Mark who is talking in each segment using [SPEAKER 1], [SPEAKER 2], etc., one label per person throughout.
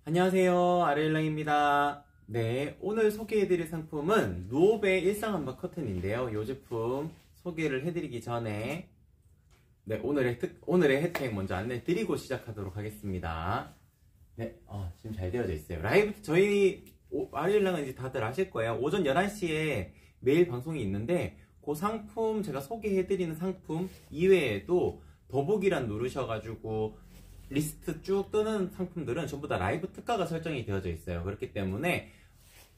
[SPEAKER 1] 안녕하세요, 아르일랑입니다. 네, 오늘 소개해드릴 상품은 누오베 일상암막 커튼인데요. 이 제품 소개를 해드리기 전에 오늘의 혜택 먼저 안내드리고 시작하도록 하겠습니다. 네, 지금 잘 되어져 있어요. 라이브 저희 아르일랑은 이제 다들 아실 거예요. 오전 11시에 매일 방송이 있는데 그 상품 제가 소개해드리는 상품 이외에도 더보기란 누르셔가지고 리스트 쭉 뜨는 상품들은 전부 다 라이브 특가가 설정이 되어져 있어요. 그렇기 때문에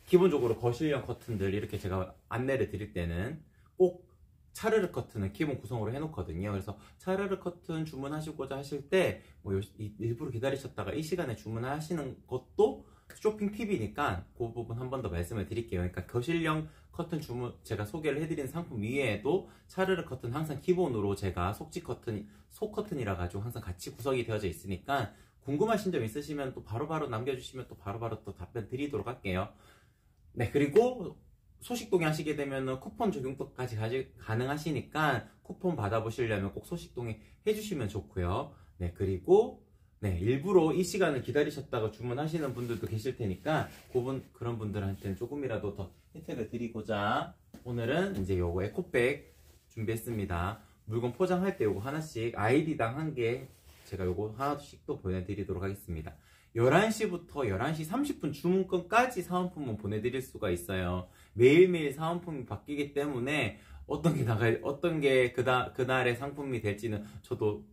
[SPEAKER 1] 기본적으로 거실형 커튼들 이렇게 제가 안내를 드릴 때는 꼭 차르르 커튼을 기본 구성으로 해놓거든요. 그래서 차르르 커튼 주문하시고자 하실 때 일부러 기다리셨다가 이 시간에 주문하시는 것도 쇼핑 팁이니까 그 부분 한 번 더 말씀을 드릴게요. 그러니까 거실형 커튼 주문 제가 소개를 해드리는 상품 위에도 차르르 커튼 항상 기본으로 제가 속지 커튼, 속 커튼이라 가지고 항상 같이 구성이 되어져 있으니까 궁금하신 점 있으시면 또 바로바로 남겨주시면 또 바로바로 또 답변 드리도록 할게요. 네, 그리고 소식동에 하시게 되면 쿠폰 적용도까지 가능하시니까 쿠폰 받아보시려면 꼭 소식동에 해주시면 좋고요. 네, 그리고 일부러 이 시간을 기다리셨다가 주문하시는 분들도 계실 테니까 그런 분들한테는 조금이라도 더 혜택을 드리고자 오늘은 이제 요거 에코백 준비했습니다. 물건 포장할 때 요거 하나씩 아이디당 한 개 제가 요거 하나씩 또 보내드리도록 하겠습니다. 11시부터 11시 30분 주문권까지 사은품은 보내드릴 수가 있어요. 매일매일 사은품이 바뀌기 때문에 어떤 게 그날의 상품이 될지는 저도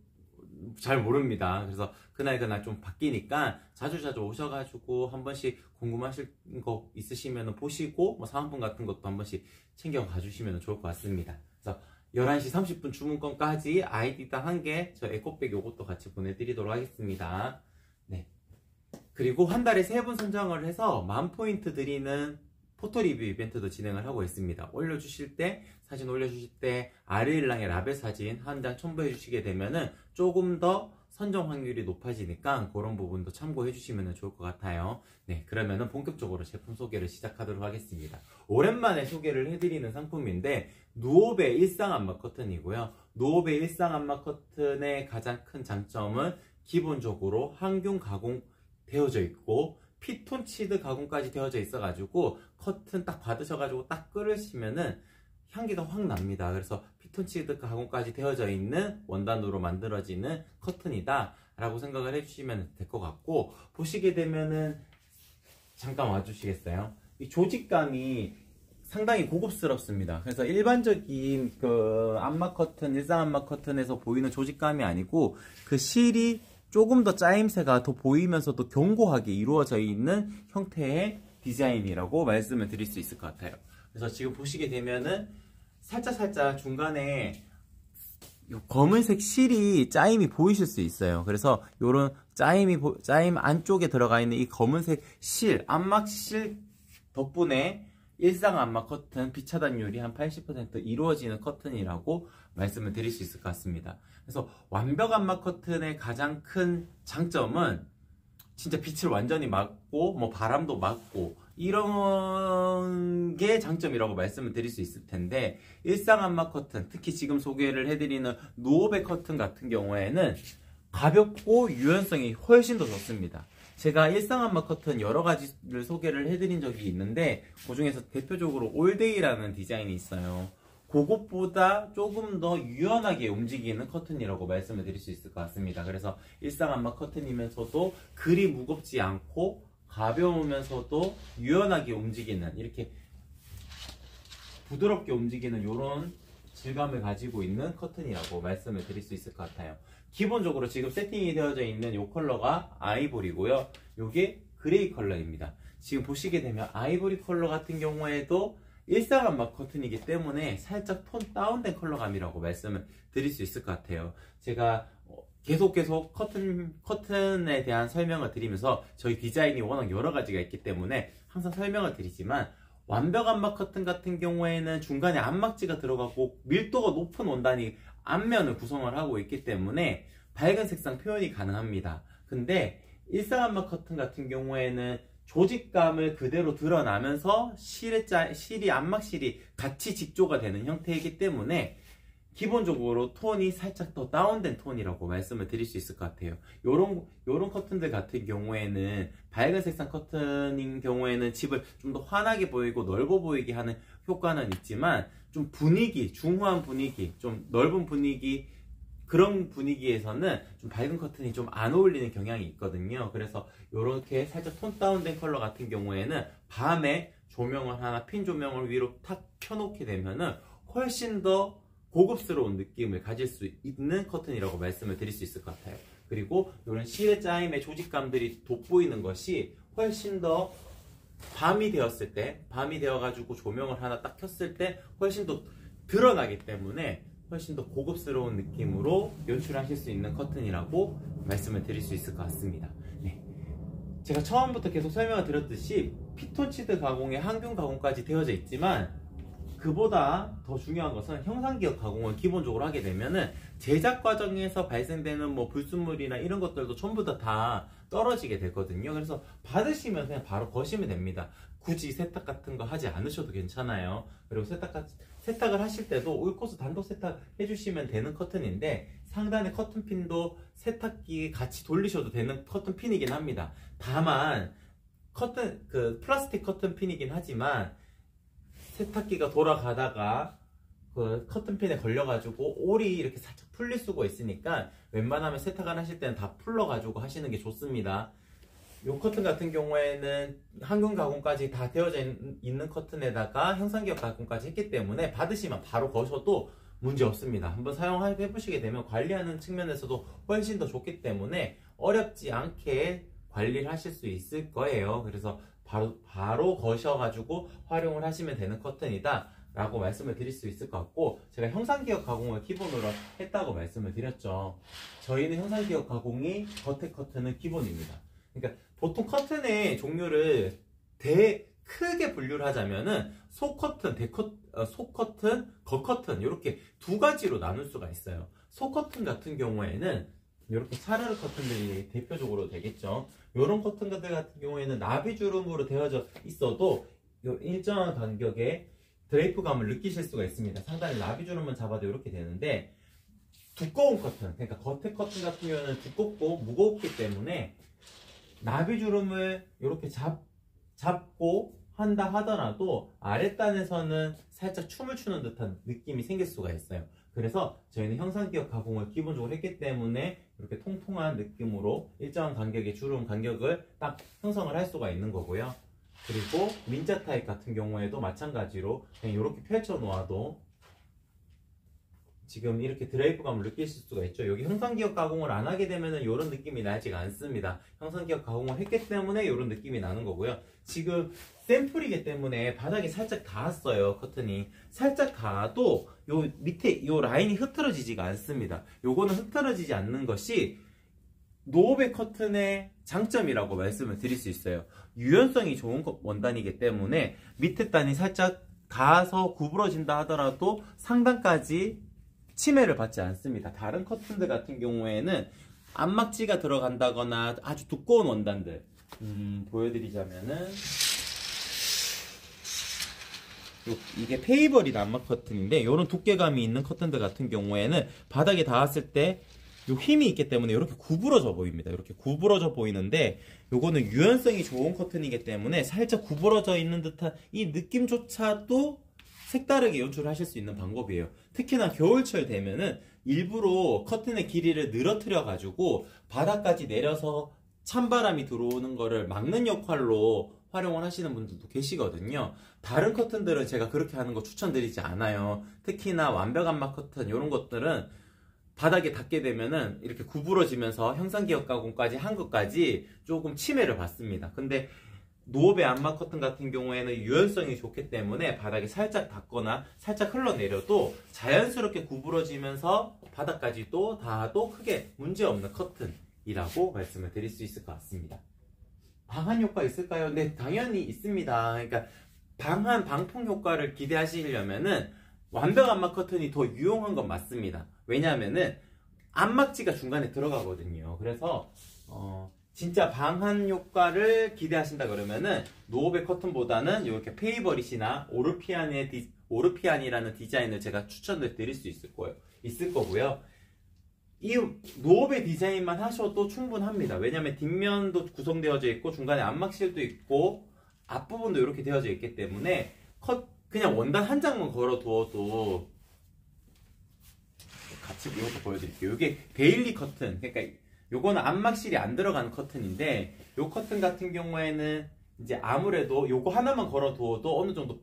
[SPEAKER 1] 잘 모릅니다. 그래서 그날 좀 바뀌니까 자주 오셔가지고 한 번씩 궁금하실 거 있으시면 보시고 사은품 같은 것도 한 번씩 챙겨 가주시면 좋을 것 같습니다. 그래서 11시 30분 주문권까지 아이디당 한 개 저 에코백 요것도 같이 보내드리도록 하겠습니다. 네. 그리고 한 달에 3분 선정을 해서 10,000포인트 드리는 포토리뷰 이벤트도 진행을 하고 있습니다. 사진 올려주실 때 아르일랑의 라벨 사진 한 장 첨부해 주시게 되면은 조금 더 선정 확률이 높아지니까 그런 부분도 참고해 주시면 좋을 것 같아요. 네, 그러면은 본격적으로 제품 소개를 시작하도록 하겠습니다. 오랜만에 소개를 해드리는 상품인데 누오베 일상암막 커튼이고요. 누오베 일상암막 커튼의 가장 큰 장점은 기본적으로 항균 가공 되어져 있고 피톤치드 가공까지 되어져 있어가지고 커튼 딱 받으셔가지고 딱 끓으시면은 향기가 확 납니다. 그래서 피톤치드 가공까지 되어져 있는 원단으로 만들어지는 커튼이다 라고 생각을 해주시면 될 것 같고, 보시게 되면은 잠깐 와주시겠어요? 이 조직감이 상당히 고급스럽습니다. 그래서 일반적인 암막 커튼, 일상 암막 커튼에서 보이는 조직감이 아니고 그 실이 조금 더 짜임새가 더 보이면서도 견고하게 이루어져 있는 형태의 디자인이라고 말씀을 드릴 수 있을 것 같아요. 그래서 지금 보시게 되면은 살짝 중간에 검은색 실이 짜임이 보이실 수 있어요. 그래서 요런 짜임 안쪽에 들어가 있는 이 검은색 실, 암막 실 덕분에 일상 암막 커튼 비차단율이 한 80% 이루어지는 커튼이라고 말씀을 드릴 수 있을 것 같습니다. 그래서 완벽 암막 커튼의 가장 큰 장점은 진짜 빛을 완전히 막고 바람도 막고 이런 게 장점이라고 말씀을 드릴 수 있을 텐데, 일상 암막 커튼, 특히 지금 소개를 해드리는 누오베 커튼 같은 경우에는 가볍고 유연성이 훨씬 더 좋습니다. 제가 일상 암막 커튼 여러 가지를 소개를 해드린 적이 있는데 그 중에서 대표적으로 올데이라는 디자인이 있어요. 그것보다 조금 더 유연하게 움직이는 커튼이라고 말씀을 드릴 수 있을 것 같습니다. 그래서 일상 암막 커튼이면서도 그리 무겁지 않고 가벼우면서도 유연하게 움직이는, 이렇게 부드럽게 움직이는 이런 질감을 가지고 있는 커튼이라고 말씀을 드릴 수 있을 것 같아요. 기본적으로 지금 세팅이 되어져 있는 이 컬러가 아이보리고요. 이게 그레이 컬러입니다. 지금 보시게 되면 아이보리 컬러 같은 경우에도 일상 암막 커튼이기 때문에 살짝 톤 다운된 컬러감이라고 말씀을 드릴 수 있을 것 같아요. 제가 계속 커튼에 대한 설명을 드리면서 저희 디자인이 워낙 여러 가지가 있기 때문에 항상 설명을 드리지만, 완벽 암막 커튼 같은 경우에는 중간에 암막지가 들어가고 밀도가 높은 원단이 앞면을 구성을 하고 있기 때문에 밝은 색상 표현이 가능합니다. 근데 일상 암막 커튼 같은 경우에는 조직감을 그대로 드러나면서 암막실이 같이 직조가 되는 형태이기 때문에 기본적으로 톤이 살짝 더 다운된 톤이라고 말씀을 드릴 수 있을 것 같아요. 요런 커튼들 같은 경우에는 밝은 색상 커튼인 경우에는 집을 좀 더 환하게 보이고 넓어 보이게 하는 효과는 있지만 좀 분위기, 중후한 분위기, 좀 넓은 분위기, 그런 분위기에서는 좀 밝은 커튼이 좀 안 어울리는 경향이 있거든요. 그래서 이렇게 살짝 톤 다운된 컬러 같은 경우에는 밤에 조명을 하나, 핀 조명을 위로 탁 켜놓게 되면은 훨씬 더 고급스러운 느낌을 가질 수 있는 커튼이라고 말씀을 드릴 수 있을 것 같아요. 그리고 이런 실의 짜임의 조직감들이 돋보이는 것이 훨씬 더 밤이 되었을 때, 밤이 되어가지고 조명을 하나 딱 켰을 때 훨씬 더 드러나기 때문에 훨씬 더 고급스러운 느낌으로 연출하실 수 있는 커튼이라고 말씀을 드릴 수 있을 것 같습니다. 네. 제가 처음부터 계속 설명을 드렸듯이 피톤치드 가공에 항균 가공까지 되어져 있지만 그보다 더 중요한 것은 형상기억 가공을 기본적으로 하게 되면은 제작 과정에서 발생되는 뭐 불순물이나 이런 것들도 전부 다 떨어지게 되거든요. 그래서 받으시면 그냥 바로 거시면 됩니다. 굳이 세탁 같은 거 하지 않으셔도 괜찮아요. 그리고 세탁을 하실 때도 올코스 단독 세탁 해주시면 되는 커튼인데 상단의 커튼핀도 세탁기 같이 돌리셔도 되는 커튼핀이긴 합니다. 다만 플라스틱 커튼핀이긴 하지만 세탁기가 돌아가다가 그 커튼핀에 걸려가지고 올이 이렇게 살짝 풀릴 수가 있으니까 웬만하면 세탁을 하실 때는 다 풀러가지고 하시는 게 좋습니다. 이 커튼 같은 경우에는 항균 가공까지 다 되어져 있는 커튼에다가 형상기억 가공까지 했기 때문에 받으시면 바로 거셔도 문제 없습니다. 한번 사용해 보시게 되면 관리하는 측면에서도 훨씬 더 좋기 때문에 어렵지 않게 관리를 하실 수 있을 거예요. 그래서 바로 거셔가지고 활용을 하시면 되는 커튼이다 라고 말씀을 드릴 수 있을 것 같고, 제가 형상기억 가공을 기본으로 했다고 말씀을 드렸죠. 저희는 형상기억 가공이 겉에 커튼은 기본입니다. 그러니까 보통 커튼의 종류를 크게 분류를 하자면은 속커튼, 속커튼, 겉커튼 이렇게 두 가지로 나눌 수가 있어요. 속커튼 같은 경우에는 이렇게 차르르 커튼들이 대표적으로 되겠죠. 이런 커튼들 같은 경우에는 나비주름으로 되어져 있어도 일정한 간격의 드레이프감을 느끼실 수가 있습니다. 상단에 나비주름만 잡아도 이렇게 되는데, 두꺼운 커튼, 그러니까 겉에 커튼 같은 경우는 두껍고 무겁기 때문에 나비주름을 이렇게 잡고 한다 하더라도 아랫단에서는 살짝 춤을 추는 듯한 느낌이 생길 수가 있어요. 그래서 저희는 형상기억 가공을 기본적으로 했기 때문에 이렇게 통통한 느낌으로 일정한 간격의 주름 간격을 딱 형성을 할 수가 있는 거고요. 그리고 민자 타입 같은 경우에도 마찬가지로 그냥 이렇게 펼쳐 놓아도 지금 이렇게 드레이프감을 느끼실 수가 있죠. 여기 형상기억 가공을 안 하게 되면은 이런 느낌이 나지가 않습니다. 형상기억 가공을 했기 때문에 이런 느낌이 나는 거고요. 지금 샘플이기 때문에 바닥에 살짝 닿았어요. 커튼이 살짝 닿아도 요 밑에 요 라인이 흐트러지지가 않습니다. 요거는 흐트러지지 않는 것이 노오베 커튼의 장점이라고 말씀을 드릴 수 있어요. 유연성이 좋은 원단이기 때문에 밑에 단이 살짝 닿아서 구부러진다 하더라도 상단까지 침해를 받지 않습니다. 다른 커튼들 같은 경우에는 안막지가 들어간다거나 아주 두꺼운 원단들 보여드리자면은 이게 페이버릿 안막 커튼인데 이런 두께감이 있는 커튼들 같은 경우에는 바닥에 닿았을 때 요 힘이 있기 때문에 이렇게 구부러져 보입니다. 이렇게 구부러져 보이는데 요거는 유연성이 좋은 커튼이기 때문에 살짝 구부러져 있는 듯한 이 느낌조차도 색다르게 연출하실 수 있는 방법이에요. 특히나 겨울철 되면은 일부러 커튼의 길이를 늘어뜨려 가지고 바닥까지 내려서 찬바람이 들어오는 거를 막는 역할로 활용을 하시는 분들도 계시거든요. 다른 커튼들은 제가 그렇게 하는 거 추천드리지 않아요. 특히나 완벽 안막 커튼 이런 것들은 바닥에 닿게 되면은 이렇게 구부러지면서 형상기억 가공까지 한 것까지 조금 침해를 받습니다. 근데 노오베 안막 커튼 같은 경우에는 유연성이 좋기 때문에 바닥에 살짝 닿거나 살짝 흘러내려도 자연스럽게 구부러지면서 바닥까지도 닿아도 크게 문제없는 커튼이라고 말씀을 드릴 수 있을 것 같습니다. 방한 효과 있을까요? 네, 당연히 있습니다. 그러니까 방풍 효과를 기대하시려면은 완벽 안막 커튼이 더 유용한 건 맞습니다. 왜냐하면은 안막지가 중간에 들어가거든요. 그래서 진짜 방한 효과를 기대하신다 그러면은 노오베 커튼보다는 이렇게 페이버릿이나 오르피안이라는 디자인을 제가 추천을 드릴 수 있을 거고요. 이 노업의 디자인만 하셔도 충분합니다. 왜냐면 뒷면도 구성되어져 있고 중간에 안막실도 있고 앞부분도 이렇게 되어져 있기 때문에 그냥 원단 한 장만 걸어 두어도 같이 이것도 보여드릴게요. 이게 데일리 커튼, 그러니까 요거는 안막실이 안 들어간 커튼인데 요 커튼 같은 경우에는 이제 아무래도 요거 하나만 걸어 두어도 어느 정도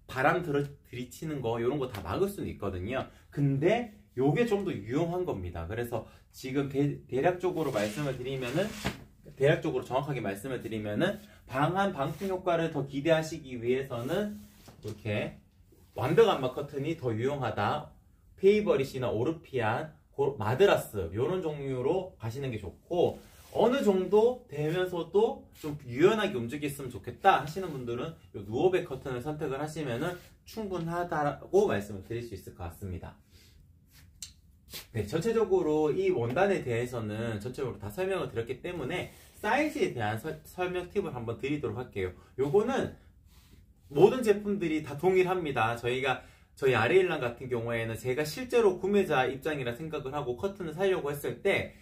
[SPEAKER 1] 바람 들이치는 거 이런 거 다 막을 수는 있거든요. 근데 요게 좀 더 유용한 겁니다. 그래서 지금 대략적으로 정확하게 말씀을 드리면은 방한 방풍 효과를 더 기대하시기 위해서는 이렇게 완벽 안막 커튼이 더 유용하다. 페이버릿이나 오르피안, 마드라스 이런 종류로 가시는 게 좋고, 어느 정도 되면서도 좀 유연하게 움직였으면 좋겠다 하시는 분들은 요 누오백 커튼을 선택을 하시면은 충분하다고 말씀을 드릴 수 있을 것 같습니다. 네, 전체적으로 이 원단에 대해서는 전체적으로 다 설명을 드렸기 때문에 사이즈에 대한 설명 팁을 한번 드리도록 할게요. 요거는 모든 제품들이 다 동일합니다. 저희 아리엘란 같은 경우에는 제가 실제로 구매자 입장이라 생각을 하고 커튼을 사려고 했을 때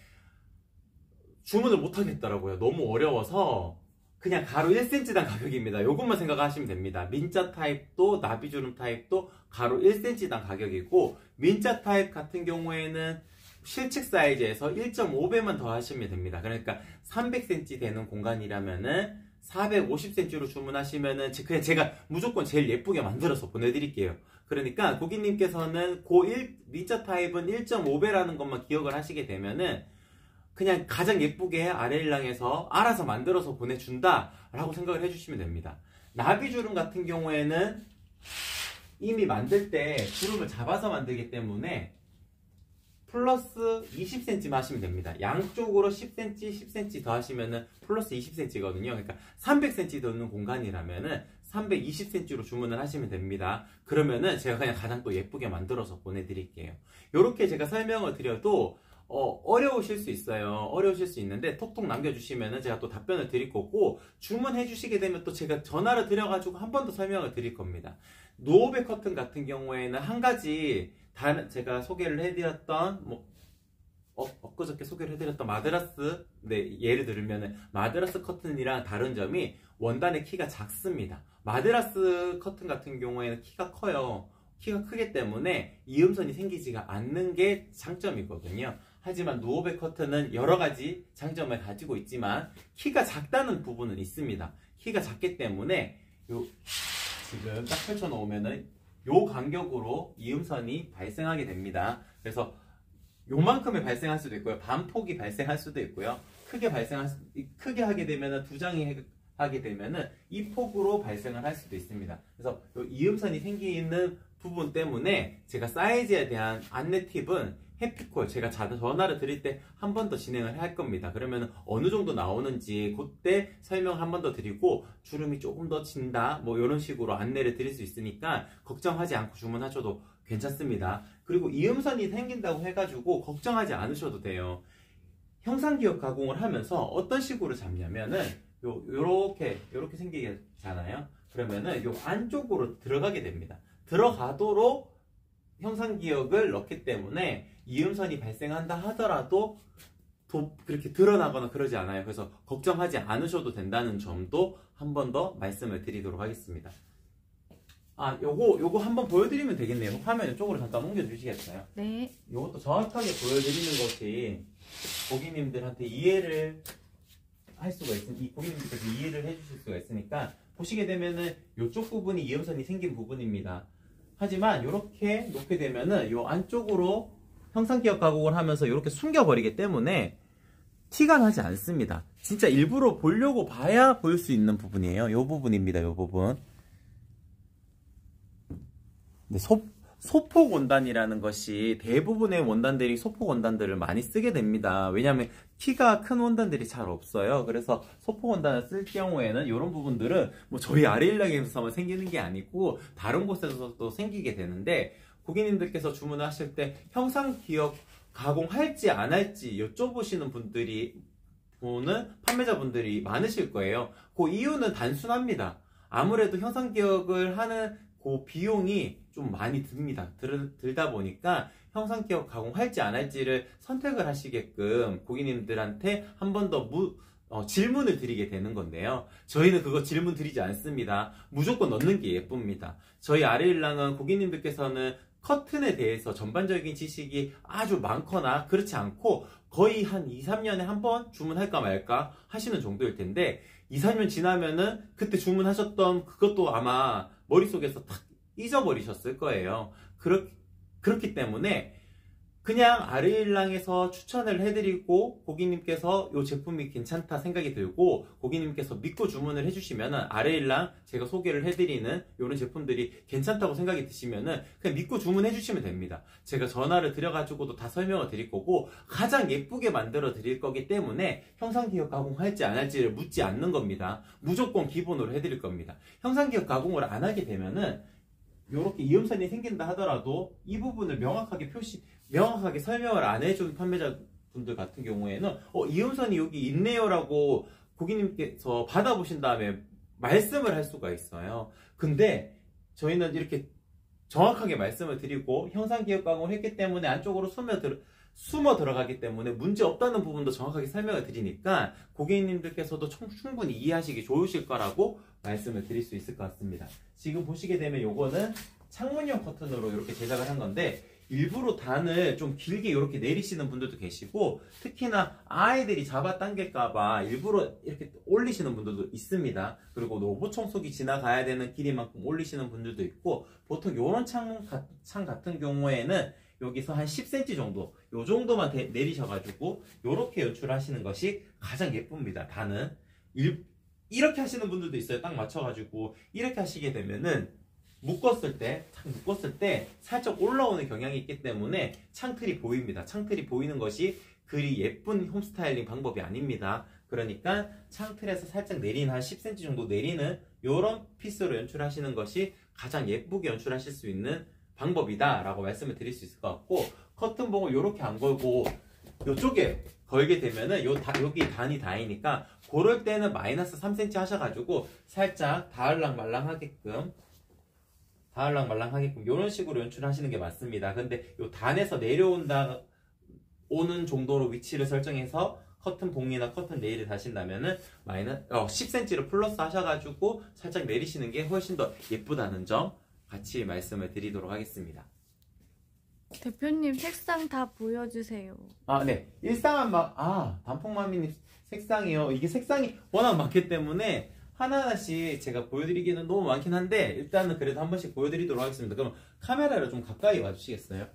[SPEAKER 1] 주문을 못 하겠더라고요. 너무 어려워서 그냥 가로 1cm당 가격입니다. 요것만 생각하시면 됩니다. 민자 타입도 나비주름 타입도 가로 1cm당 가격이고, 민자 타입 같은 경우에는 실측 사이즈에서 1.5배만 더 하시면 됩니다. 그러니까 300cm 되는 공간이라면은 450cm로 주문하시면은 그냥 제가 무조건 제일 예쁘게 만들어서 보내드릴게요. 그러니까 고객님께서는 민자 타입은 1.5배라는 것만 기억을 하시게 되면은 그냥 가장 예쁘게 아레일랑에서 알아서 만들어서 보내준다 라고 생각을 해주시면 됩니다. 나비주름 같은 경우에는 이미 만들 때 주름을 잡아서 만들기 때문에 플러스 20cm만 하시면 됩니다. 양쪽으로 10cm, 10cm 더 하시면은 플러스 20cm거든요. 그러니까 300cm 넣는 공간이라면은 320cm로 주문을 하시면 됩니다. 그러면은 제가 그냥 가장 또 예쁘게 만들어서 보내드릴게요. 이렇게 제가 설명을 드려도 어려우실 수 있어요. 어려우실 수 있는데 톡톡 남겨주시면은 제가 또 답변을 드릴 거고, 주문해 주시게 되면 또 제가 전화를 드려가지고 한 번 더 설명을 드릴 겁니다. 노오백 커튼 같은 경우에는 한 가지 제가 소개를 해드렸던 엊그저께 소개를 해드렸던 마드라스, 네, 예를 들면은 마드라스 커튼이랑 다른 점이 원단의 키가 작습니다. 마드라스 커튼 같은 경우에는 키가 커요. 키가 크기 때문에 이음선이 생기지가 않는 게 장점이거든요. 하지만 노오백 커튼은 여러 가지 장점을 가지고 있지만 키가 작다는 부분은 있습니다. 키가 작기 때문에 지금 딱 펼쳐 놓으면은 요 간격으로 이음선이 발생하게 됩니다. 그래서 요만큼에 발생할 수도 있고요. 반폭이 발생할 수도 있고요. 크게 하게 되면은 두 장이 하게 되면은 이 폭으로 발생을 할 수도 있습니다. 그래서 요 이음선이 생기는 부분 때문에 제가 사이즈에 대한 안내 팁은 해피콜 제가 전화를 드릴 때 한 번 더 진행을 할 겁니다. 그러면 어느 정도 나오는지 그때 설명 한 번 더 드리고, 주름이 조금 더 진다 뭐 이런 식으로 안내를 드릴 수 있으니까 걱정하지 않고 주문하셔도 괜찮습니다. 그리고 이음선이 생긴다고 해가지고 걱정하지 않으셔도 돼요. 형상기억 가공을 하면서 어떤 식으로 잡냐면은 요렇게 생기잖아요. 그러면은 요 안쪽으로 들어가게 됩니다. 들어가도록 형상기억을 넣기 때문에 이음선이 발생한다 하더라도 그렇게 드러나거나 그러지 않아요. 그래서 걱정하지 않으셔도 된다는 점도 한 번 더 말씀을 드리도록 하겠습니다. 요거 한번 보여드리면 되겠네요. 화면 이쪽으로 잠깐 옮겨주시겠어요?
[SPEAKER 2] 네.
[SPEAKER 1] 요것도 정확하게 보여드리는 것이 고객님들한테 이해를 할 수가 있으니, 고객님들께서 이해를 해주실 수가 있으니까, 보시게 되면은 이쪽 부분이 이음선이 생긴 부분입니다. 하지만 이렇게 놓게 되면은 요 안쪽으로 형상기억 가공을 하면서 이렇게 숨겨버리기 때문에 티가 나지 않습니다. 진짜 일부러 보려고 봐야 볼 수 있는 부분이에요. 요 부분입니다. 요 부분. 근데 소폭 원단이라는 것이 대부분의 원단들이 소폭 원단들을 많이 쓰게 됩니다. 왜냐하면 키가 큰 원단들이 잘 없어요. 그래서 소폭 원단을 쓸 경우에는 이런 부분들은 뭐 저희 아리엘랑에서만 생기는 게 아니고 다른 곳에서도 생기게 되는데, 고객님들께서 주문을 하실 때 형상기억 가공할지 안 할지 여쭤보시는 판매자분들이 많으실 거예요. 그 이유는 단순합니다. 아무래도 형상기억을 하는 그 비용이 좀 많이 듭니다. 들다 보니까 형상기억 가공할지 안 할지를 선택을 하시게끔 고객님들한테 한 번 더 질문을 드리게 되는 건데요. 저희는 그거 질문 드리지 않습니다. 무조건 넣는 게 예쁩니다. 저희 아레일랑은 고객님들께서는 커튼에 대해서 전반적인 지식이 아주 많거나 그렇지 않고 거의 한 2, 3년에 한 번 주문할까 말까 하시는 정도일 텐데 2, 3년 지나면은 그때 주문하셨던 그것도 아마 머릿속에서 탁 잊어버리셨을 거예요. 그렇기 때문에 그냥 아르일랑에서 추천을 해드리고 고객님께서 이 제품이 괜찮다 생각이 들고 고객님께서 믿고 주문을 해주시면은 아르일랑 제가 소개를 해드리는 이런 제품들이 괜찮다고 생각이 드시면은 그냥 믿고 주문해 주시면 됩니다. 제가 전화를 드려가지고도 다 설명을 드릴 거고 가장 예쁘게 만들어 드릴 거기 때문에 형상기억 가공할지 안 할지를 묻지 않는 겁니다. 무조건 기본으로 해드릴 겁니다. 형상기억 가공을 안 하게 되면은 이렇게 이음선이 생긴다 하더라도 이 부분을 명확하게 설명을 안 해준 판매자분들 같은 경우에는 이음선이 여기 있네요 라고 고객님께서 받아보신 다음에 말씀을 할 수가 있어요. 근데 저희는 이렇게 정확하게 말씀을 드리고 형상기억 가공을 했기 때문에 안쪽으로 숨어 들어가기 때문에 문제 없다는 부분도 정확하게 설명을 드리니까 고객님들께서도 충분히 이해하시기 좋으실 거라고 말씀을 드릴 수 있을 것 같습니다. 지금 보시게 되면 요거는 창문형 커튼으로 이렇게 제작을 한 건데 일부러 단을 좀 길게 이렇게 내리시는 분들도 계시고 특히나 아이들이 잡아당길까봐 일부러 이렇게 올리시는 분들도 있습니다. 그리고 로봇 청소기 지나가야 되는 길이만큼 올리시는 분들도 있고 보통 이런 창 같은 경우에는 여기서 한 10cm 정도 요 정도만 내리셔가지고 이렇게 연출하시는 것이 가장 예쁩니다. 단은 이렇게 하시는 분들도 있어요. 딱 맞춰가지고 이렇게 하시게 되면은 묶었을 때 살짝 올라오는 경향이 있기 때문에 창틀이 보입니다. 창틀이 보이는 것이 그리 예쁜 홈스타일링 방법이 아닙니다. 그러니까 창틀에서 살짝 내린 한 10cm 정도 내리는 이런 피스로 연출하시는 것이 가장 예쁘게 연출하실 수 있는 방법이다 라고 말씀을 드릴 수 있을 것 같고 커튼봉을 이렇게 안 걸고 이쪽에 걸게 되면은 여기 단이 닿으니까 그럴 때는 마이너스 3cm 하셔가지고 살짝 다을랑말랑하게끔 이런 식으로 연출하시는 게 맞습니다. 근데 요 단에서 오는 정도로 위치를 설정해서 커튼 봉이나 커튼 레일을 다신다면은 10cm를 플러스 하셔가지고 살짝 내리시는 게 훨씬 더 예쁘다는 점 같이 말씀을 드리도록 하겠습니다.
[SPEAKER 2] 대표님 색상 다 보여주세요.
[SPEAKER 1] 네. 단풍마미님 색상이요. 이게 색상이 워낙 많기 때문에 하나하나씩 제가 보여드리기는 너무 많긴 한데 일단은 그래도 한 번씩 보여드리도록 하겠습니다. 그럼 카메라를 좀 가까이 와주시겠어요?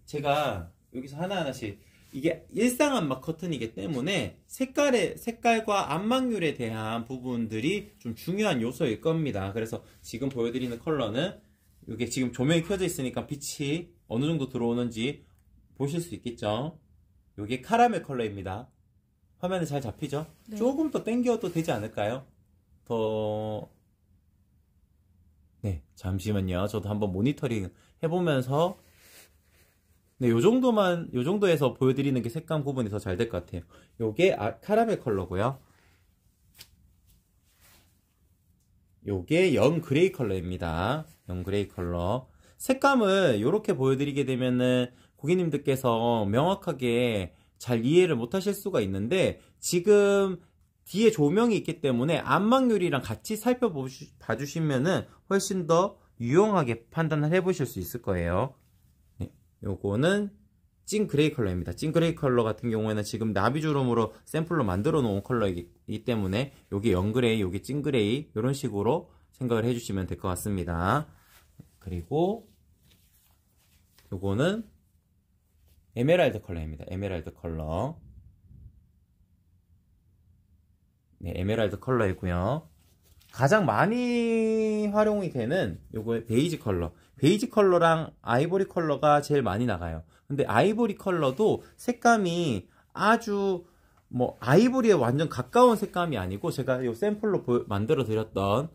[SPEAKER 1] 제가 여기서 하나하나씩 이게 일상안막 커튼이기 때문에 색깔과 안막률에 대한 부분들이 좀 중요한 요소일 겁니다. 그래서 지금 보여드리는 컬러는 이게 지금 조명이 켜져 있으니까 빛이 어느 정도 들어오는지 보실 수 있겠죠? 이게 카라멜 컬러입니다. 화면에 잘 잡히죠? 네. 조금 더 당겨도 되지 않을까요? 네, 잠시만요. 저도 한번 모니터링 해보면서 요 정도에서 보여드리는 게 색감 구분이 더 잘 될 것 같아요. 요게 카라멜 컬러고요. 요게 영 그레이 컬러입니다. 영 그레이 컬러. 색감을 이렇게 보여드리게 되면은 고객님들께서 명확하게 잘 이해를 못 하실 수가 있는데 지금 뒤에 조명이 있기 때문에 안막률이랑 같이 봐주시면은 훨씬 더 유용하게 판단을 해보실 수 있을 거예요. 네, 요거는 찐 그레이 컬러입니다. 찐 그레이 컬러 같은 경우에는 지금 나비주름으로 샘플로 만들어 놓은 컬러이기 때문에 요게 영그레이, 요게 찐 그레이 이런 식으로 생각을 해주시면 될 것 같습니다. 그리고 요거는 에메랄드 컬러입니다. 에메랄드 컬러. 네, 에메랄드 컬러이고요. 가장 많이 활용이 되는 요거 베이지 컬러. 베이지 컬러랑 아이보리 컬러가 제일 많이 나가요. 근데 아이보리 컬러도 색감이 아주 아이보리에 완전 가까운 색감이 아니고 제가 요 샘플로 만들어 드렸던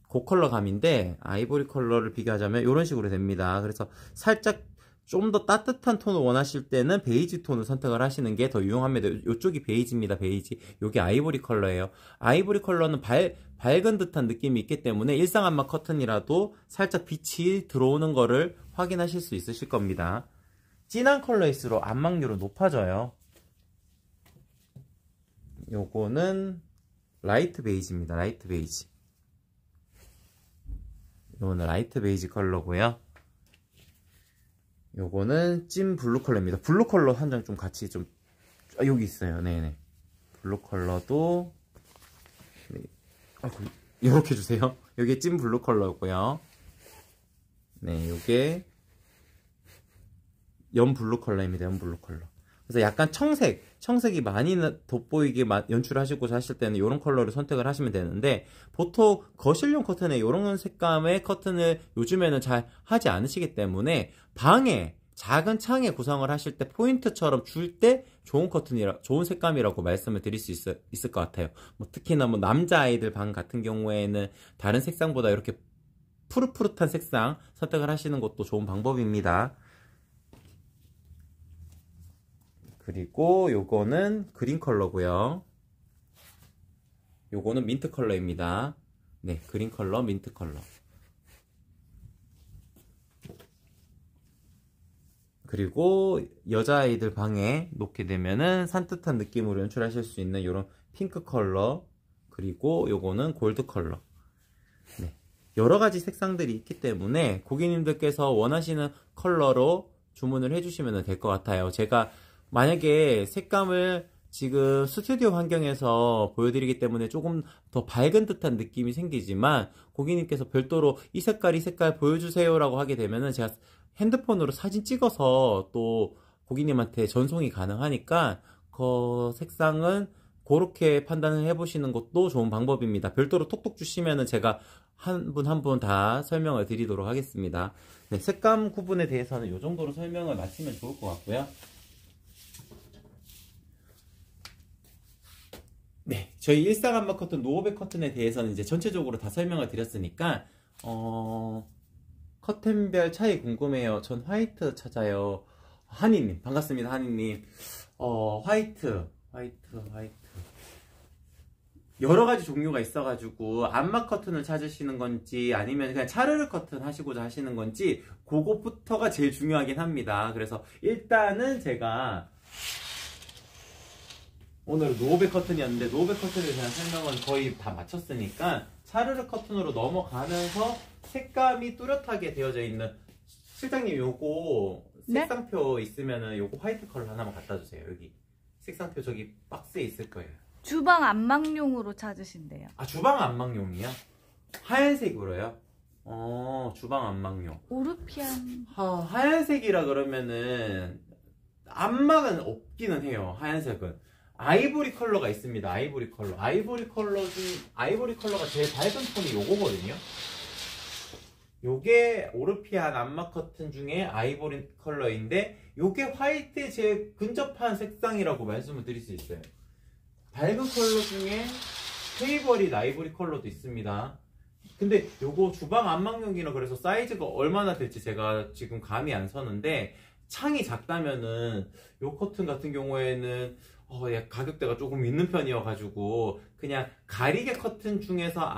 [SPEAKER 1] 그 컬러 감인데 아이보리 컬러를 비교하자면 이런 식으로 됩니다. 그래서 살짝 좀 더 따뜻한 톤을 원하실 때는 베이지 톤을 선택을 하시는 게 더 유용합니다. 이쪽이 베이지입니다. 베이지. 이게 아이보리 컬러예요. 아이보리 컬러는 밝은 듯한 느낌이 있기 때문에 일상 안마 커튼이라도 살짝 빛이 들어오는 거를 확인하실 수 있으실 겁니다. 진한 컬러일수록 안막률은 높아져요. 요거는 라이트 베이지입니다. 라이트 베이지. 요거는 라이트 베이지 컬러고요. 요거는 찐 블루 컬러입니다. 블루 컬러 한 장 좀 같이 좀 여기 있어요. 네네. 블루 컬러도 네. 이렇게 주세요. 요게 찐 블루 컬러고요. 네, 요게 연 블루 컬러입니다. 연 블루 컬러. 그래서 약간 청색이 많이 돋보이게 연출하시고 하실 때는 이런 컬러를 선택을 하시면 되는데, 보통 거실용 커튼에 이런 색감의 커튼을 요즘에는 잘 하지 않으시기 때문에 방에 작은 창에 구성을 하실 때 포인트처럼 줄 때 좋은 색감이라고 말씀을 드릴 수 있을 것 같아요. 뭐 특히나 뭐 남자아이들 방 같은 경우에는 다른 색상보다 이렇게 푸릇푸릇한 색상 선택을 하시는 것도 좋은 방법입니다. 그리고 요거는 그린 컬러고요. 요거는 민트 컬러입니다. 네, 그린 컬러, 민트 컬러. 그리고 여자아이들 방에 놓게 되면은 산뜻한 느낌으로 연출하실 수 있는 요런 핑크 컬러, 그리고 요거는 골드 컬러. 네, 여러 가지 색상들이 있기 때문에 고객님들께서 원하시는 컬러로 주문을 해주시면 될 것 같아요. 제가 만약에 색감을 지금 스튜디오 환경에서 보여드리기 때문에 조금 더 밝은 듯한 느낌이 생기지만, 고객님께서 별도로 이 색깔 보여주세요 라고 하게 되면은 제가 핸드폰으로 사진 찍어서 또 고객님한테 전송이 가능하니까 그 색상은 그렇게 판단을 해보시는 것도 좋은 방법입니다. 별도로 톡톡 주시면은 제가 한 분 한 분 다 설명을 드리도록 하겠습니다. 네, 색감 구분에 대해서는 이 정도로 설명을 마치면 좋을 것 같고요. 네, 저희 일상 안마 커튼, 노어백 커튼에 대해서는 이제 전체적으로 다 설명을 드렸으니까, 커튼별 차이 궁금해요. 전 화이트 찾아요. 한이님, 반갑습니다. 한이님. 화이트. 여러 가지 종류가 있어가지고, 안마 커튼을 찾으시는 건지, 아니면 그냥 차르르 커튼 하시고자 하시는 건지, 그것부터가 제일 중요하긴 합니다. 그래서 일단은 제가, 오늘 노어백 커튼이었는데, 노어백 커튼에 대한 설명은 거의 다 마쳤으니까 차르르 커튼으로 넘어가면서 색감이 뚜렷하게 되어져 있는, 실장님 요거 색상표 있으면은 요거 화이트 컬러 하나만 갖다 주세요. 여기 색상표 저기 박스에 있을 거예요.
[SPEAKER 2] 주방 안막용으로 찾으신대요.
[SPEAKER 1] 아, 주방 안막용이요? 하얀색으로요? 주방 안막용.
[SPEAKER 2] 오르피안.
[SPEAKER 1] 하얀색이라 그러면은 안막은 없기는 해요. 하얀색은. 아이보리 컬러가 있습니다. 아이보리 컬러가 제일 밝은 톤이 요거거든요. 요게 오르피안 안마 커튼 중에 아이보리 컬러인데, 요게 화이트에 제일 근접한 색상이라고 말씀을 드릴 수 있어요. 밝은 컬러 중에 페이버릿 아이보리 컬러도 있습니다. 근데 요거 주방 안막용이라 그래서 사이즈가 얼마나 될지 제가 지금 감이 안 서는데, 창이 작다면은 요 커튼 같은 경우에는 가격대가 조금 있는 편이어가지고 그냥 가리개 커튼 중에서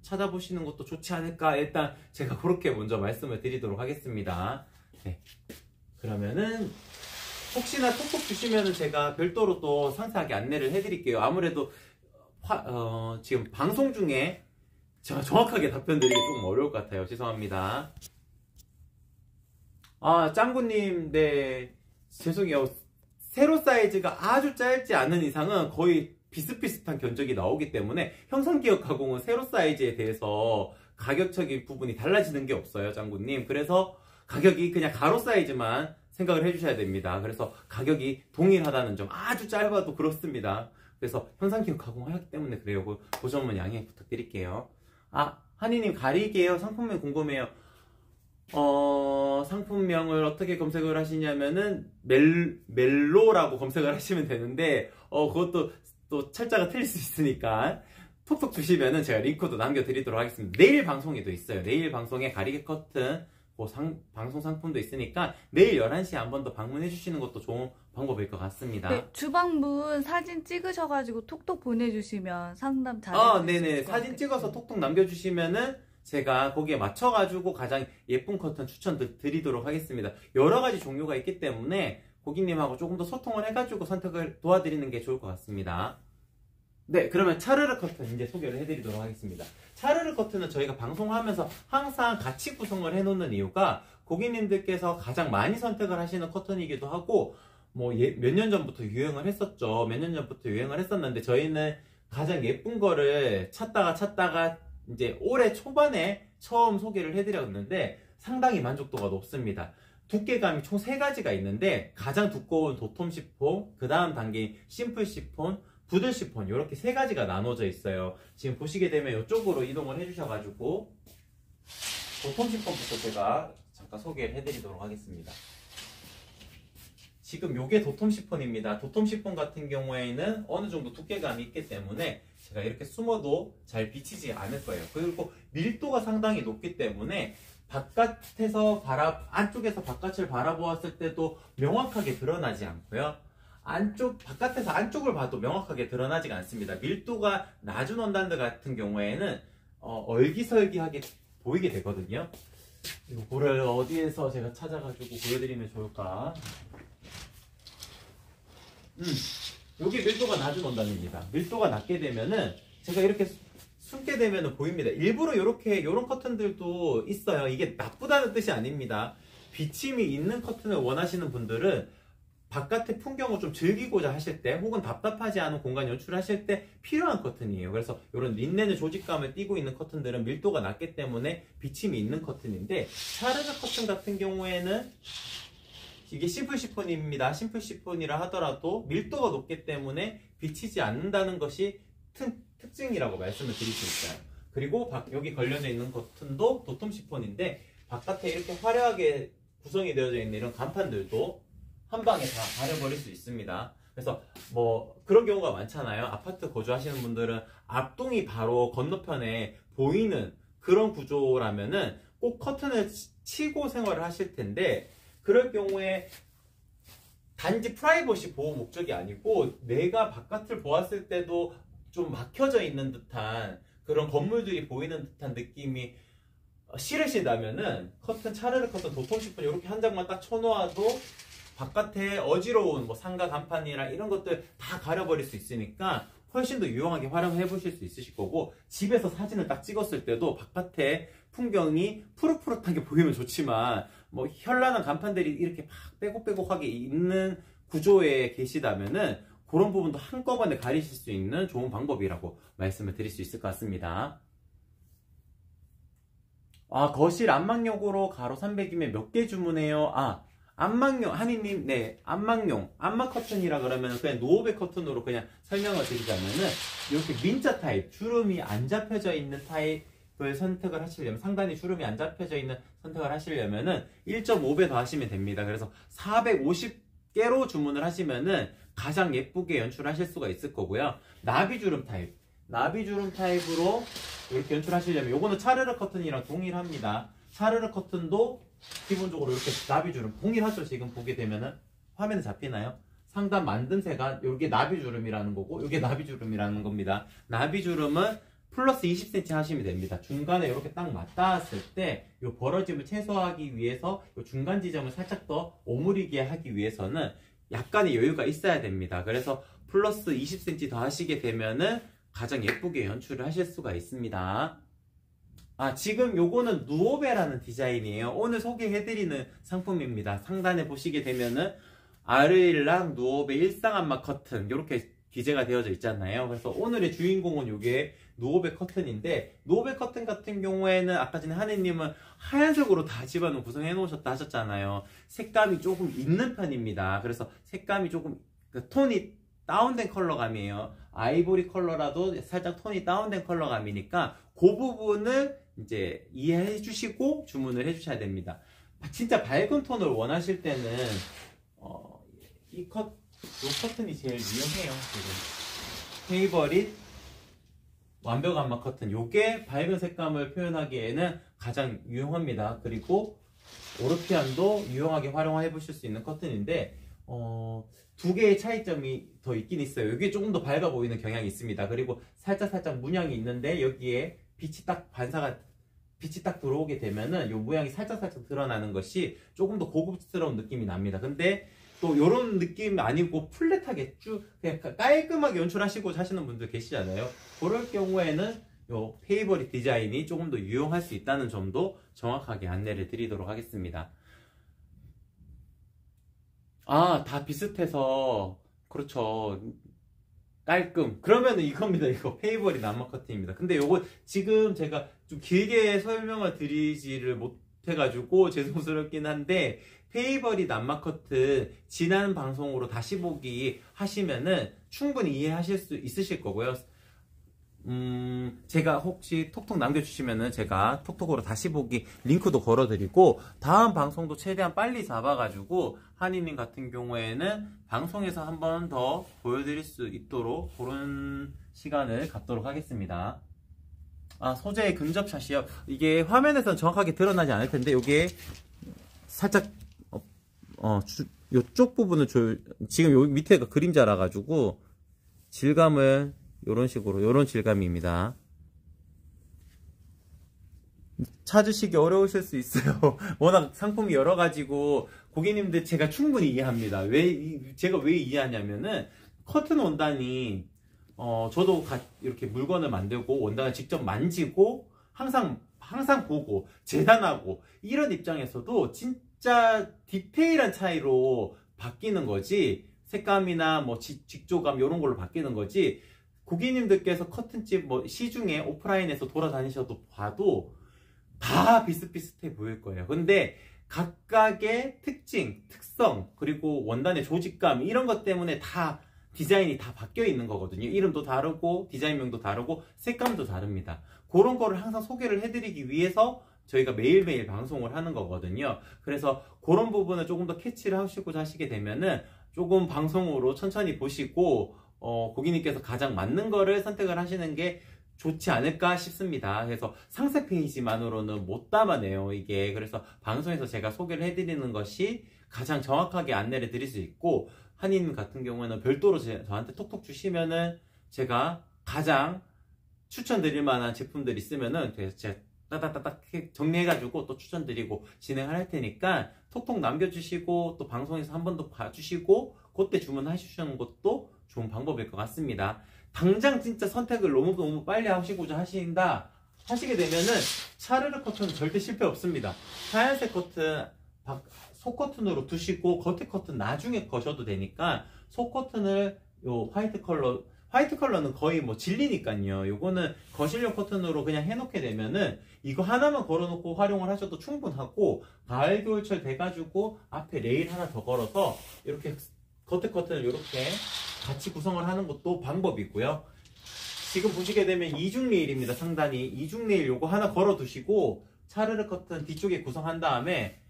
[SPEAKER 1] 찾아보시는 것도 좋지 않을까, 일단 제가 그렇게 먼저 말씀을 드리도록 하겠습니다. 네. 그러면은 혹시나 톡톡 주시면은 제가 별도로 또 상세하게 안내를 해드릴게요. 아무래도 지금 방송 중에 제가 정확하게 답변 드리기 조금 어려울 것 같아요. 죄송합니다. 짱구님, 네, 죄송해요. 세로 사이즈가 아주 짧지 않은 이상은 거의 비슷비슷한 견적이 나오기 때문에 형상기억 가공은 세로 사이즈에 대해서 가격적인 부분이 달라지는 게 없어요, 짱구님. 그래서 가격이 그냥 가로 사이즈만 생각을 해주셔야 됩니다. 그래서 가격이 동일하다는 점, 아주 짧아도 그렇습니다. 그래서 형상기억 가공을 하기 때문에 그래요. 그 점은 양해 부탁드릴게요. 한이님, 가리개요. 상품명 궁금해요. 상품명을 어떻게 검색을 하시냐면은 멜로라고 검색을 하시면 되는데, 그것도 또 철자가 틀릴 수 있으니까 톡톡 주시면은 제가 링크도 남겨드리도록 하겠습니다. 내일 방송에도 있어요. 내일 방송에 가리개 커튼 방송 상품도 있으니까 내일 11시에 한 번 더 방문해 주시는 것도 좋은 방법일 것 같습니다.
[SPEAKER 2] 네, 주방문 사진 찍으셔가지고 톡톡 보내주시면 상담 잘
[SPEAKER 1] 네네. 사진 찍어서 톡톡 남겨주시면은 제가 거기에 맞춰가지고 가장 예쁜 커튼 추천 드리도록 하겠습니다. 여러 가지 종류가 있기 때문에 고객님하고 조금 더 소통을 해가지고 선택을 도와드리는 게 좋을 것 같습니다. 네, 그러면 차르르 커튼 이제 소개를 해드리도록 하겠습니다. 차르르 커튼은 저희가 방송하면서 항상 같이 구성을 해놓는 이유가 고객님들께서 가장 많이 선택을 하시는 커튼이기도 하고 뭐 몇 년 전부터 유행을 했었죠. 몇 년 전부터 유행을 했었는데 저희는 가장 예쁜 거를 찾다가 이제 올해 초반에 처음 소개를 해드렸는데 상당히 만족도가 높습니다. 두께감이 총 3가지가 있는데 가장 두꺼운 도톰 시폰, 그 다음 단계인 심플 시폰, 부들 시폰 이렇게 3가지가 나눠져 있어요. 지금 보시게 되면 이쪽으로 이동을 해주셔가지고 도톰 시폰부터 제가 잠깐 소개를 해드리도록 하겠습니다. 지금 요게 도톰 시폰입니다. 도톰 시폰 같은 경우에는 어느 정도 두께감이 있기 때문에 제가 이렇게 숨어도 잘 비치지 않을 거예요. 그리고 밀도가 상당히 높기 때문에 안쪽에서 바깥을 바라보았을 때도 명확하게 드러나지 않고요. 바깥에서 안쪽을 봐도 명확하게 드러나지가 않습니다. 밀도가 낮은 원단들 같은 경우에는 얼기설기하게 보이게 되거든요. 이거를 어디에서 제가 찾아가지고 보여드리면 좋을까? 여기 밀도가 낮은 원단입니다. 밀도가 낮게 되면은 제가 이렇게 숨게 되면은 보입니다. 일부러 요런 커튼들도 있어요. 이게 나쁘다는 뜻이 아닙니다. 비침이 있는 커튼을 원하시는 분들은 바깥의 풍경을 좀 즐기고자 하실 때 혹은 답답하지 않은 공간 연출하실 때 필요한 커튼이에요. 그래서 이런 린넨의 조직감을 띠고 있는 커튼들은 밀도가 낮기 때문에 비침이 있는 커튼인데 차르르 커튼 같은 경우에는 이게 심플 시폰입니다. 심플 시폰이라 하더라도 밀도가 높기 때문에 비치지 않는다는 것이 특징이라고 말씀을 드릴 수 있어요. 그리고 여기 걸려져 있는 커튼도 도톰 시폰인데 바깥에 이렇게 화려하게 구성이 되어져 있는 이런 간판들도 한 방에 다 가려버릴 수 있습니다. 그래서 뭐 그런 경우가 많잖아요. 아파트 거주하시는 분들은 앞동이 바로 건너편에 보이는 그런 구조라면은 꼭 커튼을 치고 생활을 하실 텐데 그럴 경우에 단지 프라이버시 보호 목적이 아니고 내가 바깥을 보았을 때도 좀 막혀져 있는 듯한 그런 건물들이 보이는 듯한 느낌이 싫으시다면은 차르르 커튼 도톰 시폰 이렇게 한 장만 딱 쳐놓아도 바깥에 어지러운 뭐 상가 간판이랑 이런 것들 다 가려버릴 수 있으니까 훨씬 더 유용하게 활용을 해보실 수 있으실 거고 집에서 사진을 딱 찍었을 때도 바깥에 풍경이 푸릇푸릇하게 보이면 좋지만 뭐 현란한 간판들이 이렇게 막 빼곡빼곡하게 있는 구조에 계시다면은 그런 부분도 한꺼번에 가리실 수 있는 좋은 방법이라고 말씀을 드릴 수 있을 것 같습니다. 거실 안막용으로 가로 300이면 몇 개 주문해요? 안막용, 한이님, 네, 안막 커튼이라 그러면 그냥 노후백 커튼으로 그냥 설명을 드리자면은, 이렇게 민자 타입, 주름이 안 잡혀져 있는 타입을 선택을 하시려면, 상단에 주름이 안 잡혀져 있는 선택을 하시려면은, 1.5배 더 하시면 됩니다. 그래서 450개로 주문을 하시면은, 가장 예쁘게 연출하실 수가 있을 거고요. 나비주름 타입으로 이렇게 연출하시려면, 요거는 차르르 커튼이랑 동일합니다. 차르르 커튼도 기본적으로 이렇게 나비주름 동일하죠. 지금 보게 되면은 화면에 잡히나요? 상단 만듦새가 이게 나비주름이라는 거고 이게 나비주름이라는 겁니다. 나비주름은 플러스 20cm 하시면 됩니다. 중간에 이렇게 딱 맞닿았을 때 이 벌어짐을 최소화하기 위해서 이 중간 지점을 살짝 더 오므리게 하기 위해서는 약간의 여유가 있어야 됩니다. 그래서 플러스 20cm 더 하시게 되면은 가장 예쁘게 연출을 하실 수가 있습니다. 지금 요거는 누오베라는 디자인이에요. 오늘 소개해드리는 상품입니다. 상단에 보시게 되면은 아르일랑 누오베 일상안막 커튼 이렇게 기재가 되어져 있잖아요. 그래서 오늘의 주인공은 요게 누오베 커튼인데, 누오베 커튼 같은 경우에는 아까 전에 하느님은 하얀색으로 다 집어넣은 구성해 놓으셨다 하셨잖아요. 색감이 조금 있는 편입니다. 그래서 색감이 조금 톤이 다운된 컬러감이에요. 아이보리 컬러라도 살짝 톤이 다운된 컬러감이니까 그 부분을 이제 이해해 주시고 주문을 해 주셔야 됩니다. 진짜 밝은 톤을 원하실 때는 이 커튼이 제일 유용해요. 지금 페이버릿 완벽 안막 커튼, 요게 밝은 색감을 표현하기에는 가장 유용합니다. 그리고 오르피안도 유용하게 활용해 보실 수 있는 커튼인데 두 개의 차이점이 더 있긴 있어요. 여기 조금 더 밝아 보이는 경향이 있습니다. 그리고 살짝 문양이 있는데 여기에 빛이 딱 들어오게 되면은 요 모양이 살짝 드러나는 것이 조금 더 고급스러운 느낌이 납니다. 근데 또 이런 느낌 아니고 플랫하게 쭉 그냥 깔끔하게 연출하시고자 하시는 분들 계시잖아요. 그럴 경우에는 요 페이버릿 디자인이 조금 더 유용할 수 있다는 점도 정확하게 안내를 드리도록 하겠습니다. 다 비슷해서 그렇죠. 깔끔. 그러면은 이겁니다. 이거 페이버릿 암막 커튼입니다. 근데 요거 지금 제가 좀 길게 설명을 드리지를 못해가지고 죄송스럽긴 한데 페이버릿 암막 커튼 지난 방송으로 다시 보기 하시면은 충분히 이해하실 수 있으실 거고요. 제가 혹시 톡톡 남겨주시면은 제가 톡톡으로 다시 보기 링크도 걸어드리고 다음 방송도 최대한 빨리 잡아가지고 한이님 같은 경우에는 방송에서 한 번 더 보여드릴 수 있도록 그런 시간을 갖도록 하겠습니다. 소재의 근접샷이요. 이게 화면에서는 정확하게 드러나지 않을 텐데 요게 살짝 요쪽 부분을 지금 요 밑에가 그림자라 가지고 질감을 요런 식으로 요런 질감입니다. 찾으시기 어려우실 수 있어요. 워낙 상품이 여러 가지고 고객님들 제가 충분히 이해합니다. 제가 왜 이해하냐면은 커튼 원단이 저도 이렇게 물건을 만들고 원단을 직접 만지고 항상 보고 재단하고 이런 입장에서도 진짜 디테일한 차이로 바뀌는 거지 색감이나 뭐 직조감 이런 걸로 바뀌는 거지 고객님들께서 커튼집 시중에 오프라인에서 돌아다니셔도 봐도 다 비슷비슷해 보일 거예요. 근데 각각의 특성, 그리고 원단의 조직감 이런 것 때문에 다 디자인이 다 바뀌어 있는 거거든요. 이름도 다르고 디자인명도 다르고 색감도 다릅니다. 그런 거를 항상 소개를 해드리기 위해서 저희가 매일매일 방송을 하는 거거든요. 그래서 그런 부분을 조금 더 캐치를 하시고자 하시게 되면은 조금 방송으로 천천히 보시고 고객님께서 가장 맞는 거를 선택을 하시는 게 좋지 않을까 싶습니다. 그래서 상세 페이지만으로는 못 담아내요, 이게. 그래서 방송에서 제가 소개를 해드리는 것이 가장 정확하게 안내를 드릴 수 있고, 한인 같은 경우에는 별도로 저한테 톡톡 주시면은 제가 가장 추천드릴 만한 제품들 있으면은 제가 따닥따닥 정리해가지고 또 추천드리고 진행을 할 테니까 톡톡 남겨주시고 또 방송에서 한 번 더 봐주시고 그때 주문하시는 것도 좋은 방법일 것 같습니다. 당장 진짜 선택을 너무 빨리 하시고자 하시게 되면은 샤르르 커튼은 절대 실패 없습니다. 하얀색 커튼 속 커튼으로 두시고 겉에 커튼 나중에 거셔도 되니까 속 커튼을 요 화이트 컬러는 거의 뭐 질리니까요. 요거는 거실용 커튼으로 그냥 해놓게 되면은 이거 하나만 걸어놓고 활용을 하셔도 충분하고 가을 겨울철 돼가지고 앞에 레일 하나 더 걸어서 이렇게 겉에 커튼을 이렇게 같이 구성을 하는 것도 방법이고요. 지금 보시게 되면 이중 레일입니다. 상단이 이중 레일 요거 하나 걸어 두시고 차르르 커튼 뒤쪽에 구성한 다음에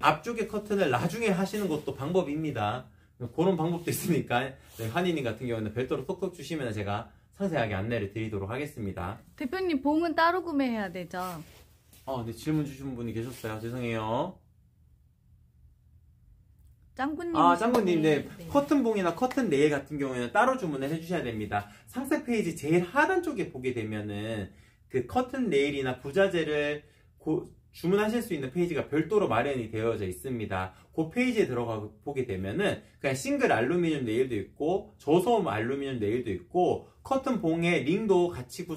[SPEAKER 1] 앞쪽에 커튼을 나중에 하시는 것도 방법입니다. 그런 방법도 있으니까 한이님 같은 경우는 별도로 톡톡 주시면 제가 상세하게 안내를 드리도록 하겠습니다.
[SPEAKER 2] 대표님 봉은 따로 구매해야 되죠?
[SPEAKER 1] 네, 질문 주신 분이 계셨어요. 죄송해요.
[SPEAKER 2] 짱구님.
[SPEAKER 1] 짱구님, 네. 커튼봉이나 커튼 네일 같은 경우에는 따로 주문을 해주셔야 됩니다. 상세 페이지 제일 하단 쪽에 보게 되면은 그 커튼 네일이나 부자재를 주문하실 수 있는 페이지가 별도로 마련이 되어져 있습니다. 그 페이지에 들어가 보게 되면은 그냥 싱글 알루미늄 네일도 있고 저소음 알루미늄 네일도 있고 커튼 봉에 링도 같이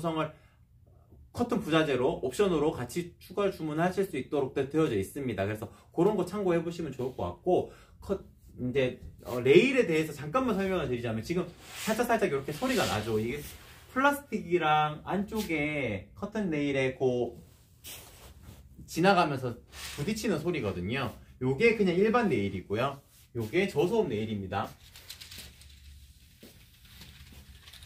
[SPEAKER 1] 커튼 부자재로 옵션으로 같이 추가 주문하실 수 있도록 되어져 있습니다. 그래서 그런 거 참고해 보시면 좋을 것 같고 이제 레일에 대해서 잠깐만 설명을 드리자면 지금 살짝 이렇게 소리가 나죠. 이게 플라스틱이랑 안쪽에 커튼 네일에 지나가면서 부딪히는 소리거든요. 요게 그냥 일반 네일이고요. 요게 저소음 네일입니다.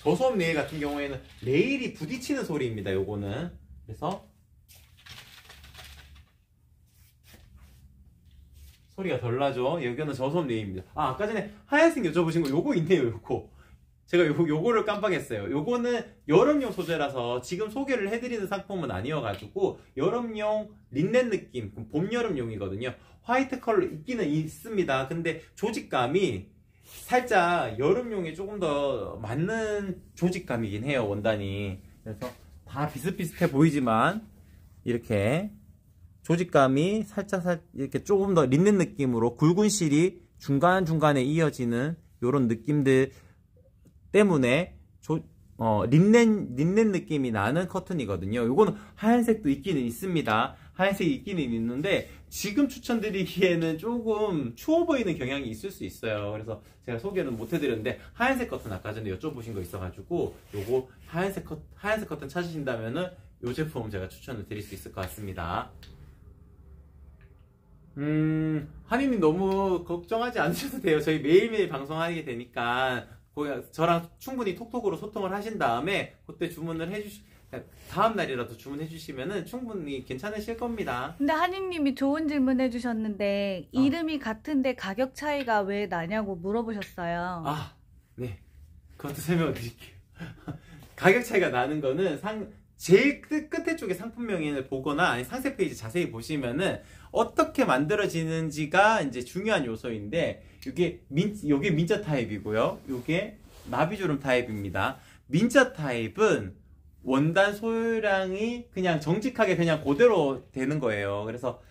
[SPEAKER 1] 저소음 네일 같은 경우에는 레일이 부딪히는 소리입니다. 요거는 그래서 소리가 덜 나죠. 여기는 저소음 네일입니다. 아까 전에 하얀색 여쭤보신 거 요거 있네요. 요거 제가 요거를 깜빡했어요. 요거는 여름용 소재라서 지금 소개를 해드리는 상품은 아니어가지고 여름용 린넨 느낌, 봄 여름용이거든요. 화이트 컬러 있기는 있습니다. 근데 조직감이 살짝 여름용에 조금 더 맞는 조직감이긴 해요, 원단이. 그래서 다 비슷비슷해 보이지만 이렇게 조직감이 살짝 이렇게 조금 더 린넨 느낌으로 굵은 실이 중간중간에 이어지는 이런 느낌들 때문에 린넨 느낌이 나는 커튼이거든요. 요거는 하얀색도 있기는 있습니다. 하얀색이 있기는 있는데 지금 추천드리기에는 조금 추워 보이는 경향이 있을 수 있어요. 그래서 제가 소개는 못 해드렸는데 하얀색 커튼 아까 전에 여쭤보신 거 있어가지고 요거 하얀색 커튼 찾으신다면은 요 제품 제가 추천을 드릴 수 있을 것 같습니다. 한이님 너무 걱정하지 않으셔도 돼요. 저희 매일매일 방송하게 되니까 저랑 충분히 톡톡으로 소통을 하신 다음에 그때 주문을 다음 날이라도 주문해 주시면은 충분히 괜찮으실 겁니다.
[SPEAKER 2] 근데 한이님이 좋은 질문 해주셨는데 이름이 같은데 가격 차이가 왜 나냐고 물어보셨어요.
[SPEAKER 1] 아, 네. 그것도 설명을 드릴게요. 가격 차이가 나는 거는 제일 끝에 쪽에 상품 명인을 보거나 아니 상세 페이지 자세히 보시면은 어떻게 만들어지는지가 이제 중요한 요소인데 요게 민자 타입이고요. 요게 나비주름 타입입니다. 민자 타입은 원단 소유량이 그냥 정직하게 그냥 그대로 되는 거예요. 그래서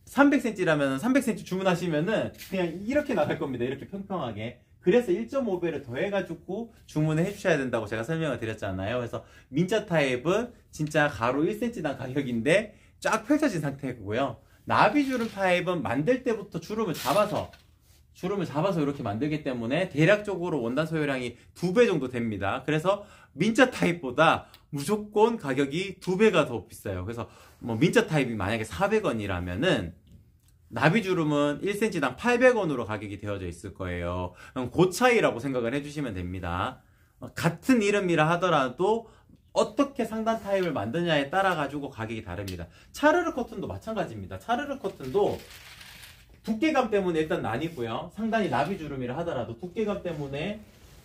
[SPEAKER 1] 300cm라면 300cm 주문하시면은 그냥 이렇게 나갈 겁니다. 이렇게 평평하게. 그래서 1.5배를 더해가지고 주문을 해주셔야 된다고 제가 설명을 드렸잖아요. 그래서 민자 타입은 진짜 가로 1cm당 가격인데 쫙 펼쳐진 상태고요. 나비주름 타입은 만들 때부터 주름을 잡아서 이렇게 만들기 때문에 대략적으로 원단 소요량이 2배 정도 됩니다. 그래서 민자 타입보다 무조건 가격이 2배가 더 비싸요. 그래서 뭐 민자 타입이 만약에 400원이라면은 나비주름은 1cm당 800원으로 가격이 되어져 있을 거예요. 그럼 그 차이라고 생각을 해주시면 됩니다. 같은 이름이라 하더라도 어떻게 상단 타입을 만드냐에 따라 가지고 가격이 다릅니다. 차르르 커튼도 마찬가지입니다. 차르르 커튼도 두께감 때문에 일단 나뉘고요. 상단이 나비주름이라 하더라도 두께감 때문에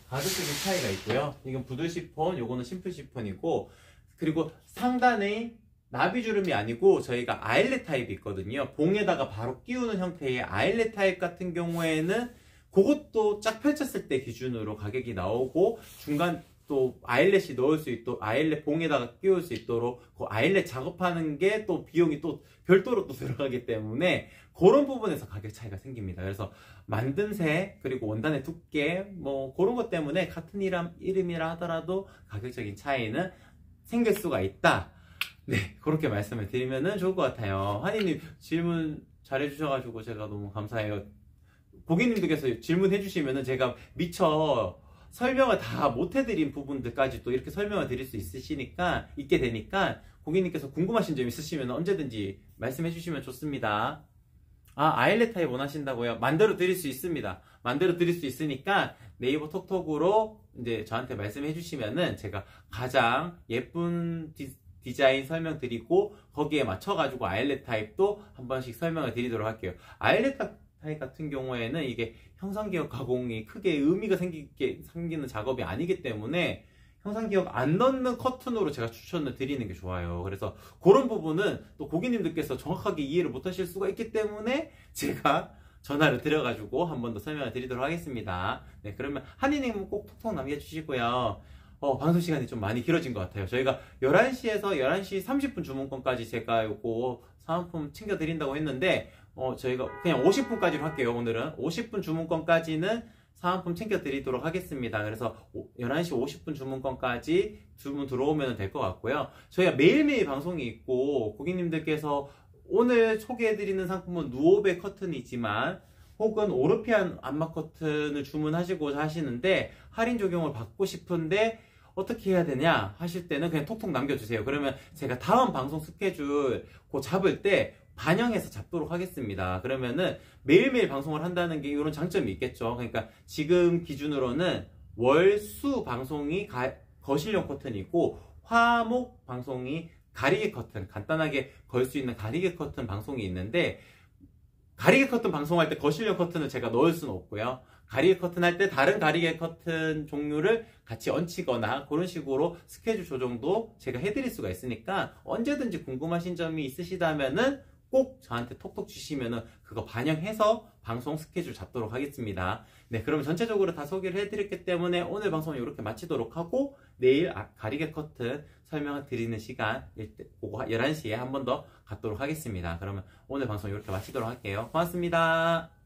[SPEAKER 1] 가격적인 차이가 있고요. 이건 부들 시폰, 요거는 심플 시폰이고, 그리고 상단에 나비주름이 아니고 저희가 아일렛 타입이 있거든요. 봉에다가 바로 끼우는 형태의 아일렛 타입 같은 경우에는 그것도 쫙 펼쳤을 때 기준으로 가격이 나오고, 중간 또 아일렛이 넣을 수 있도록, 아일렛 봉에다가 끼울 수 있도록 그 아일렛 작업하는 게 또 비용이 또 별도로 또 들어가기 때문에 그런 부분에서 가격 차이가 생깁니다. 그래서 만든 색 그리고 원단의 두께 뭐 그런 것 때문에 같은 이름이라 하더라도 가격적인 차이는 생길 수가 있다. 네, 그렇게 말씀을 드리면 좋을 것 같아요. 한이님 질문 잘해주셔가지고 제가 너무 감사해요. 고객님들께서 질문해 주시면은 제가 미처 설명을 다 못해드린 부분들까지 또 이렇게 설명을 드릴 수 있게 되니까 고객님께서 궁금하신 점 있으시면 언제든지 말씀해 주시면 좋습니다. 아일렛 타입 원하신다고요? 만들어 드릴 수 있습니다. 만들어 드릴 수 있으니까 네이버 톡톡으로 이제 저한테 말씀해 주시면은 제가 가장 예쁜 디자인 설명 드리고 거기에 맞춰가지고 아일렛 타입도 한 번씩 설명을 드리도록 할게요. 아일렛 타입 같은 경우에는 이게 형상기억 가공이 크게 의미가 생기는 작업이 아니기 때문에 형상기억 안 넣는 커튼으로 제가 추천을 드리는 게 좋아요. 그래서 그런 부분은 또 고객님들께서 정확하게 이해를 못 하실 수가 있기 때문에 제가 전화를 드려가지고 한 번 더 설명을 드리도록 하겠습니다. 네, 그러면 한이님은 꼭 톡톡 남겨주시고요. 방송 시간이 좀 많이 길어진 것 같아요. 저희가 11시에서 11시 30분 주문권까지 제가 요거 사은품 챙겨드린다고 했는데 저희가 그냥 50분까지로 할게요. 오늘은 50분 주문권까지는 사은품 챙겨드리도록 하겠습니다. 그래서 11시 50분 주문권까지 주문 들어오면 될 것 같고요. 저희가 매일매일 방송이 있고 고객님들께서 오늘 소개해드리는 상품은 누오베 커튼이지만 혹은 오르피안 암막 커튼을 주문하시고자 하시는데 할인 적용을 받고 싶은데 어떻게 해야 되냐 하실 때는 그냥 톡톡 남겨주세요. 그러면 제가 다음 방송 스케줄 잡을 때 반영해서 잡도록 하겠습니다. 그러면은 매일매일 방송을 한다는 게 이런 장점이 있겠죠. 그러니까 지금 기준으로는 월, 수 방송이 거실용 커튼이고 화목 방송이 가리개 커튼, 간단하게 걸 수 있는 가리개 커튼 방송이 있는데 가리개 커튼 방송할 때 거실용 커튼을 제가 넣을 수는 없고요. 가리개 커튼 할 때 다른 가리개 커튼 종류를 같이 얹히거나 그런 식으로 스케줄 조정도 제가 해드릴 수가 있으니까 언제든지 궁금하신 점이 있으시다면은 꼭 저한테 톡톡 주시면은 그거 반영해서 방송 스케줄 잡도록 하겠습니다. 네, 그러면 전체적으로 다 소개를 해드렸기 때문에 오늘 방송은 이렇게 마치도록 하고 내일 가리개 커튼 설명을 드리는 시간 11시에 한 번 더 갖도록 하겠습니다. 그러면 오늘 방송 이렇게 마치도록 할게요. 고맙습니다.